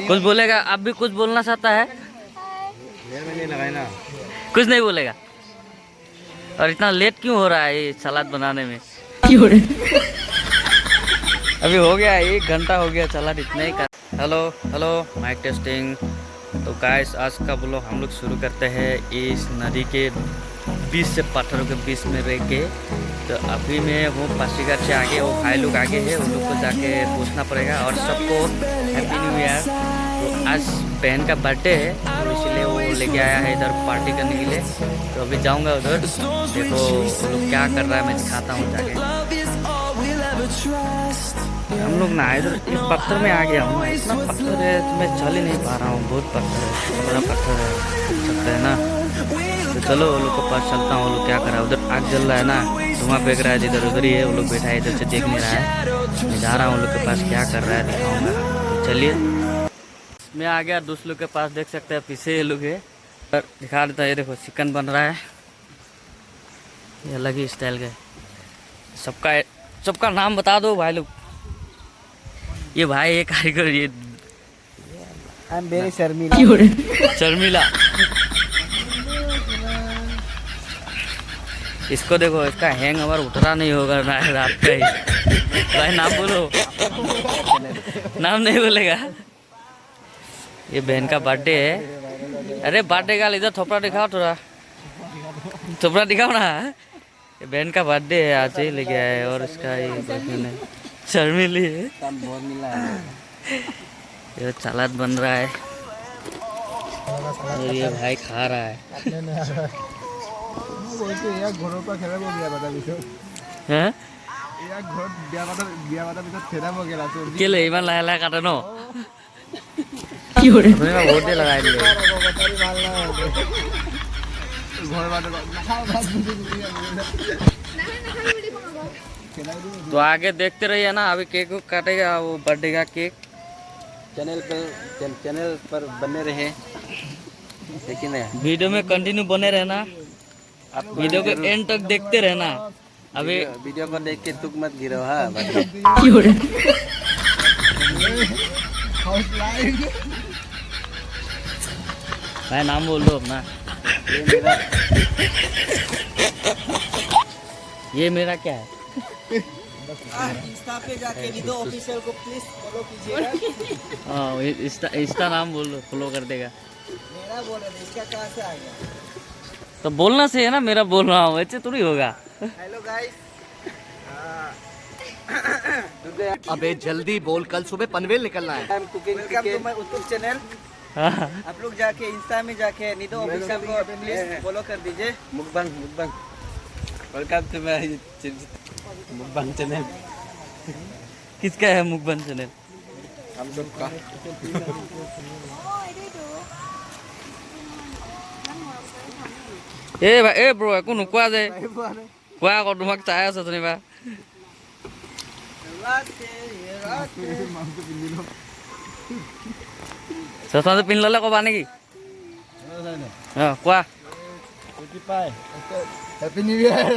कुछ बोलेगा? आप भी कुछ बोलना चाहता है? नहीं लगाए ना। कुछ नहीं बोलेगा। और इतना लेट क्यों हो रहा है ये सलाद बनाने में? अभी हो गया 1 घंटा हो गया सलाद इतना ही कर। Hello hello, mike testing. So guys आज का ब्लॉग हम लोग शुरू करते हैं इस नदी के बीच से, पत्थरों के बीच में रह के। तो अभी मैं वो पासीघाट से आगे, वो भाई लोग आगे हैं, उन लोग को जाके पूछना पड़ेगा। और सबको हैप्पी न्यू ईयर। तो आज बहन का बर्थडे है, तो इसलिए वो लेके आया है इधर पार्टी करने के लिए। तो अभी जाऊंगा उधर, देखो वो लोग क्या कर रहा है, मैं दिखाता हूँ जाके। हम लोग ना इधर इस पत्थर में आ गया हूँ। इतना पत्थर है तो मैं चल ही नहीं पा रहा हूँ, बहुत पत्थर है, बड़ा पत्थर है, सकता है ना। तो चलो वो लोग के पास चलता हूँ। वो लोग क्या कर रहा है, उधर आग जल रहा है ना, धुआं फेंक रहा है, जिधर उधर ही है। वो लोग बैठा है, इधर से देख नहीं रहा है। मैं जा रहा हूँ वो लोग के पास, क्या कर रहा है दिखाऊंगा। तो चलिए, मैं आ गया दूसरे लोग के पास। देख सकते हैं पीछे ये लोग है, दिखा देता है। ये देखो चिकन बन रहा है, ये अलग ही स्टाइल का। सबका नाम बता दो भाई लोग। ये भाई ये कारीगर, ये I am very Sharmila. Sharmila. इसको देखो, इसका हैंग हमारा उतरा नहीं होगा ना रात का ही। भाई नाम बोलो। नाम नहीं बोलेगा। ये बहन का बर्थडे है। अरे बर्थडे का इधर थोपड़ा दिखाओ, थोड़ा थोपड़ा दिखाओ ना। ये बहन का बर्थडे है, आज ही लेके आए। और इसका ये बहन है शर्मिली है। ये सलाद बन रहा है और ये भाई खा रहा है। केले इमान लाहे लाहे काटे न बहुत देर लगाए दिले। तो आगे देखते रहिए ना, अभी केक काटेगा वो बर्थडे का केक। चैनल पर बने रहे, लेकिन वीडियो में कंटिन्यू बने रहना, वीडियो को एंड तक देखते रहना। अभी वीडियो को देख के तुक मत गिरो। हाँ भाई नाम बोल दो अपना। ये मेरा क्या है? इंस्टा पे जाके निधो ऑफिशियल को प्लीज फॉलो कीजिएगा। हाँ इंस्टा नाम बोल दो, फॉलो कर देगा। मेरा बोल रहे, इसका कहाँ से आ गया? तो बोलना से है ना, मेरा बोल रहा हूँ, ऐसे थोड़ी होगा। हेलो गाइस, अबे जल्दी बोल, कल सुबह पनवेल निकलना है। Welcome to my YouTube channel. आप लोग जाके इंस्टा में जाके निधो ऑफिशियल को प्लीज फॉलो कर दीजिए। Mukbang welcome to my mukbang channel. किसका है मुकबंग चैनल? हम सबका। ए ब्रो একো নোকোৱা যে কোৱা আকৌ, তোমাক চাই আছো যেনিবা। চশমাটো পিন্ধি ল'লে ক'বা নেকি? অঁ কোৱা। Happy new year.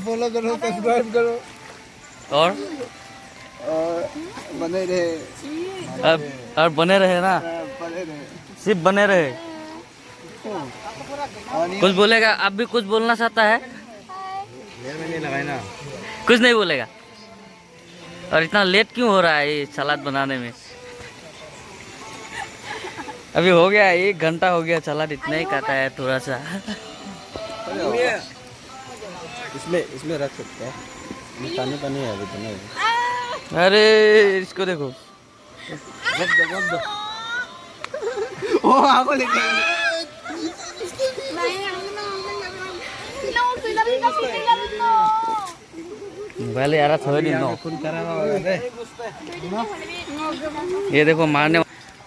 फॉलो करो, सब्सक्राइब करो और बने रहे। और बने रहे ना, सिर्फ बने रहे। कुछ बोलेगा? आप भी कुछ बोलना चाहता है? नहीं लगाए ना। कुछ नहीं बोलेगा। और इतना लेट क्यों हो रहा है ये सलाद बनाने में? अभी हो गया 1 घंटा हो गया, सलाद इतना ही काटा है थोड़ा सा। इसमें रख सकते हैं, पानी पानी है अभी तो नहीं। अरे इसको देखो, ओ आगो लेके मोबाइल यार थोड़ी दिन नो। ये देखो मारने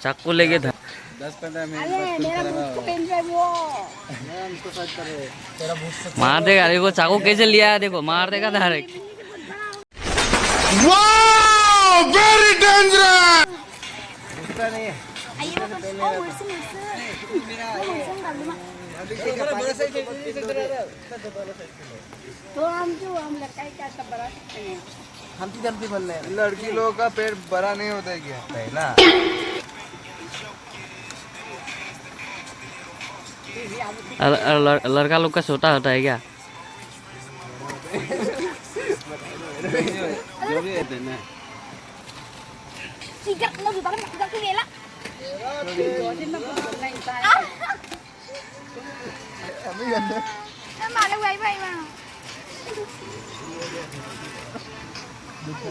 चाकू लेके 10-15 मिनट मार देगा। देखो चाकू कैसे लिया है, देखो मार देगा डायरेक्ट। Very dangerous. तो हम लड़का ही क्या सब बना सकते हैं। हम की जल्दी बोल रहे हैं, लड़की लोगों का पेट बड़ा नहीं होता है क्या पहला। लड़का लोग का छोटा होता है क्या? जो भी है ना Sigat mo di ba nakita ko nila? Mana vậy vậy mà?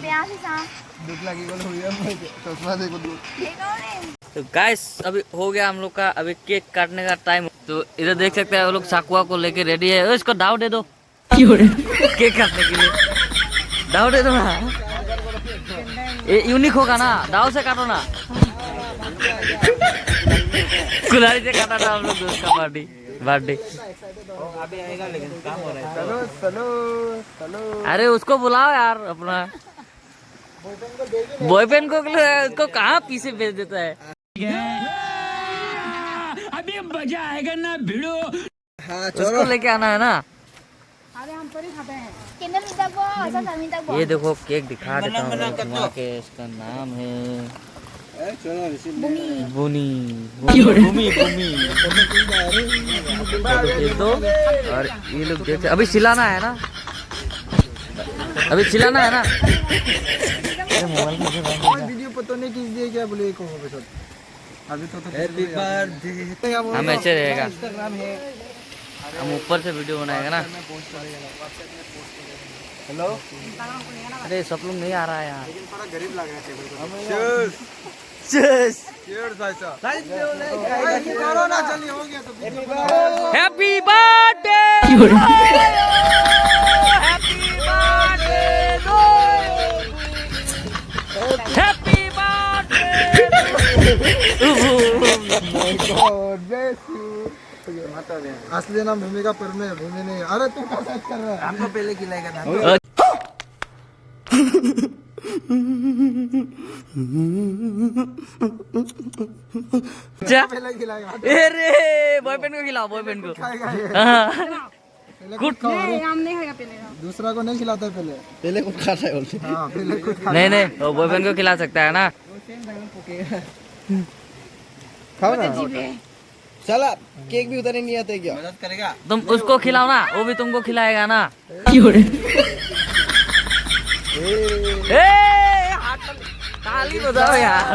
Bé thì sao? दुख लगी बोल हुई है मुझे चश्मा देखो दूर। देखो ने। तो गाइस अभी हो गया हम लोग का, अभी केक काटने का टाइम। तो इधर देख सकते हैं वो लोग साकुआ को लेके रेडी है। इसको दाव दे दो केक काटने के लिए, दाव दे दो ना। ये यूनिक होगा ना, दाव से काटो ना। कुल्हाड़ी से काटा था हम लोग दोस्त का बर्थडे। अभी आएगा लेकिन काम हो रहा है। चलो चलो अरे उसको बुलाओ यार अपना बॉयफ्रेंड को, उसको कहाँ पीछे भेज देता है। अभी मजा आएगा ना भिड़ो। हाँ उसको लेके आना है ना। अरे हम पर ही खाते हैं। किंडर मिलता को, ऐसा सब मिलता को। ये देखो केक दिखा देता हूँ घुमा के। इसका नाम है बुनी। ये दो और ये लोग देखते, अभी चिल्लाना है ना, अभी चिल्लाना है ना। वीडियो पता नहीं किस दिए क्या बोले को अभी तो हैप्पी बर्थडे हम ऐसे रहेगा, इंस्टाग्राम है। हम ऊपर से वीडियो बनाएगा ना। हेलो अरे सब लोग नहीं आ रहा है यार। लेकिन थोड़ा गरीब लग रहा है टेबल पर। चीयर्स चीयर्स भाई साहब। करो ना चलिए हो गया तो। Happy birthday, happy birthday, happy birthday. असली नाम भूमिका परमे है, भूमि नहीं। अरे तू क्या बात कर रहा है? हमको पहले खिलाएगा ना। पहले खिलाएगा। अरे बॉयफ्रेंड को खिलाओ, बॉयफ्रेंड को। खाएगा ये। हाँ। कुछ नहीं, हम नहीं खाएगा पहले। दूसरा को नहीं खिलाता है पहले खुद खाता है बोलते। हाँ पहले खुद खाता नहीं नहीं, वो बॉयफ्रेंड को खिला सकता है ना। खाओ ना। चला केक भी उतारने नहीं आता है क्या? मदद करेगा। तुम उसको खिलाओ ना, वो भी तुमको खिलाएगा ना। ए, हाथ ताली बजाओ यार।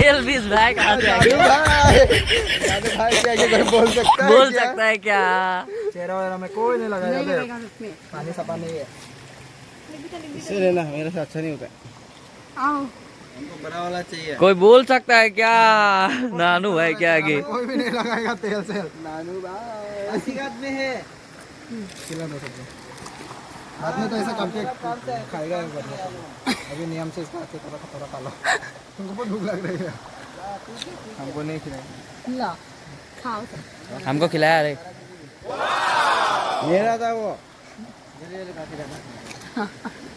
एल्विस भाई कहाँ से आ गया? भाई क्या क्या बोल सकता है? बोल सकता है क्या? चेहरा वगैरह में कोई नहीं लगाया। नहीं लगेगा उसमें। पानी सपा नहीं है। इससे लेना मेरे से अच्छा नहीं होता है। आओ। हमको बड़ा वाला चाहिए। कोई बोल सकता है क्या? नानू भाई क्या आगे? कोई भी नहीं लगाएगा तेल से। नानू भाई आशीर्वाद में है। खिला दो सबको। बाद में तो ऐसा करके खाएगा एक बार। अभी नियम से इसका थोड़ा खा लो। तुमको बहुत भूख लग रही है। हमको नहीं खिलाएगा। ला खाओ। हमको खिलाया रे। मेरा था वो।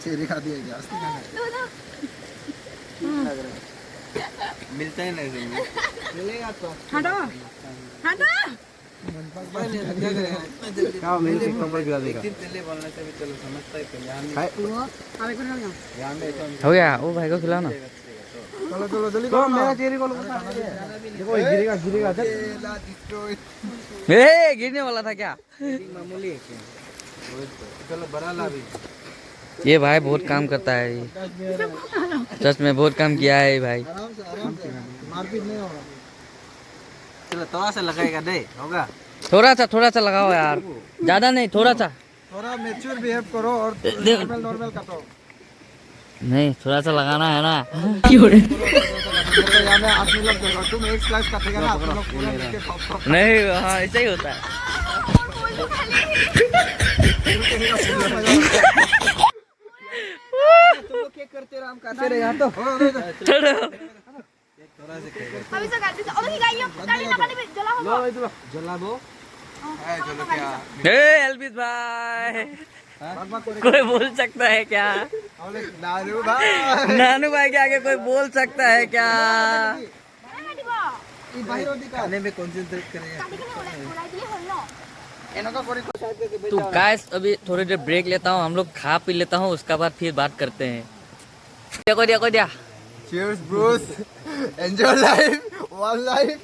चेरी खा दिया क्या? अस्ती खाना मिलता है नहीं मिलेगा तो हटो हटो। क्या मिल सकता पर गिरा देगा। पहले बोलने से भी चलो समझता है पहले। हमें कौन लगा? ध्यान दे हो गया, वो भाई को खिलाओ ना। चलो चलो जल्दी करो। मेरा चेरी को देखो गिरेगा गिरेगा। ए, गिरने वाला था क्या? मामूली है क्या? चलो बड़ा ला भी। ये भाई बहुत काम करता है ये। सच में बहुत काम किया है ये भाई। आराम से मारपीट नहीं होगा। चलो थोड़ा सा लगाएगा दे होगा। थोड़ा सा लगाओ यार, ज्यादा नहीं, थोड़ा सा। थोड़ा मैच्योर बिहेव करो और नॉर्मल काटो। नहीं, थोड़ा सा लगाना है ना। तो यहाँ में आदमी लोग देखो, तुम एक स्लाइस काटेगा ना आप लोग पूरा मिलके खा। नहीं, हाँ ऐसा ही होता है। तुम लोग क्या करते रहो, हम खाते रहे यहाँ तो। Habis itu kan, bisa orang hilayo. Kali nak kali jala apa? जला दो। चलो क्या? ए, एल्विस भाई कोई बोल सकता है क्या? नानू भाई। नानू भाई के आगे कोई बोल सकता है क्या? खाने में कंसंट्रेट करेंगे तो गाइस अभी थोड़ी देर ब्रेक लेता हूँ, हम लोग खा पी लेता हूँ, उसके बाद फिर बात करते हैं। को दिया Cheers, bros. Enjoy life. One life.